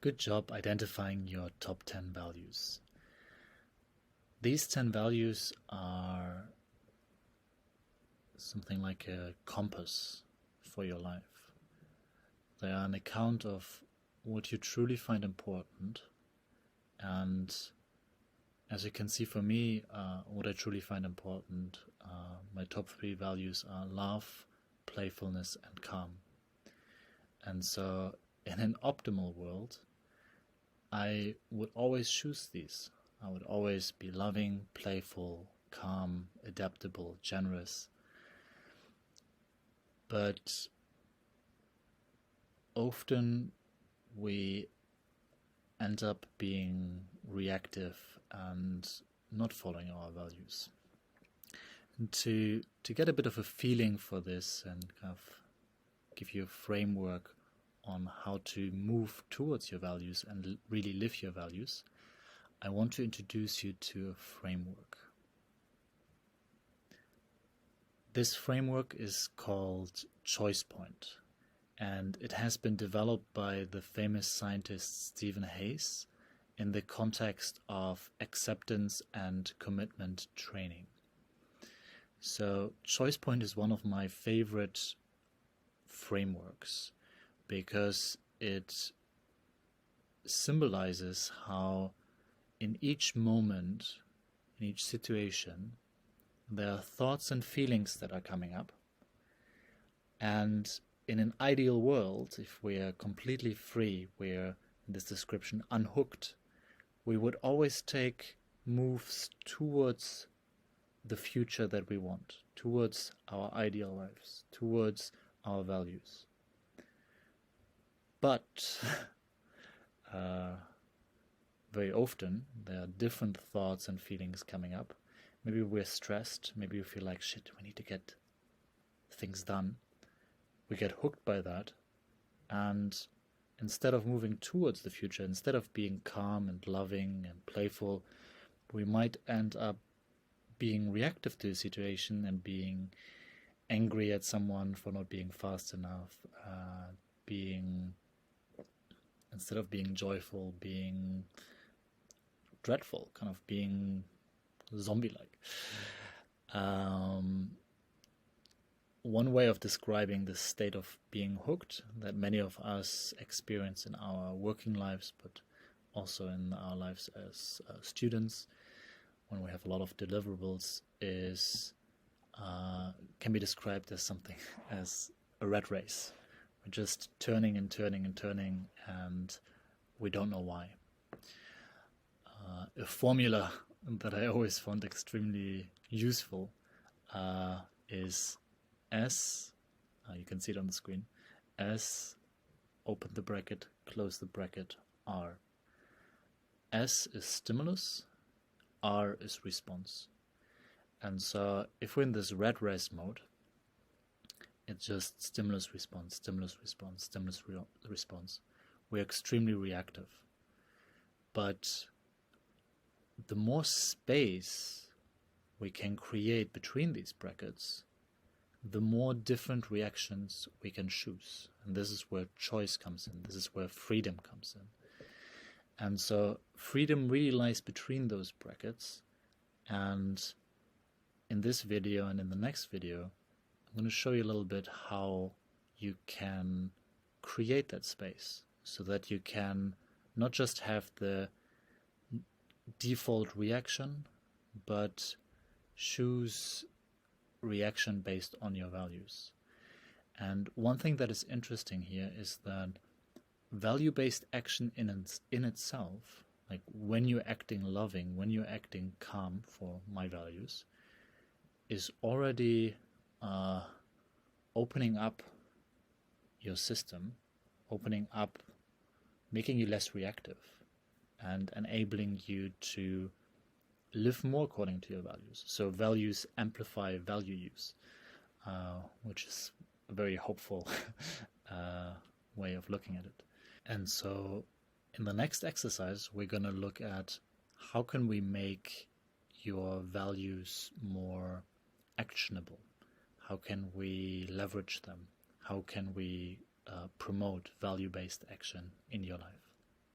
Good job identifying your top 10 values. These 10 values are something like a compass for your life. They are an account of what you truly find important, and as you can see for me, what I truly find important, my top 3 values are love, playfulness, and calm. And so in an optimal world, I would always choose these. I would always be loving, playful, calm, adaptable, generous. But often we end up being reactive and not following our values. And to get a bit of a feeling for this and kind of give you a framework on how to move towards your values and really live your values, I want to introduce you to a framework. This framework is called Choicepoint, and it has been developed by the famous scientist Stephen Hayes in the context of acceptance and commitment training. So Choicepoint is one of my favorite frameworks because it symbolizes how in each moment, in each situation, there are thoughts and feelings that are coming up. And in an ideal world, if we are completely free, we're, in this description, unhooked, we would always take moves towards the future that we want, towards our ideal lives, towards our values. But very often there are different thoughts and feelings coming up. Maybe we're stressed, maybe we feel like, shit, we need to get things done. We get hooked by that, and instead of moving towards the future, instead of being calm and loving and playful, we might end up being reactive to a situation and being angry at someone for not being fast enough, instead of being joyful, being dreadful, kind of being zombie-like. One way of describing this state of being hooked that many of us experience in our working lives, but also in our lives as students, when we have a lot of deliverables, is can be described as something as a rat race. We're just turning and turning and turning, and we don't know why. A formula that I always found extremely useful is S, you can see it on the screen, S, open the bracket, close the bracket, R. S is stimulus, R is response. And so if we're in this rat race mode, it's just stimulus, response, stimulus, response, stimulus, response. We're extremely reactive. But the more space we can create between these brackets, the more different reactions we can choose. And this is where choice comes in. This is where freedom comes in. And so freedom really lies between those brackets. And in this video and in the next video, I'm going to show you a little bit how you can create that space so that you can not just have the default reaction, but choose reaction based on your values. And one thing that is interesting here is that value-based action in itself, like when you're acting loving, when you're acting calm for my values, is already opening up your system, opening up, making you less reactive, and enabling you to live more according to your values. So values amplify value use, which is a very hopeful way of looking at it. And so in the next exercise, we're going to look at how can we make your values more actionable? How can we leverage them? How can we promote value-based action in your life?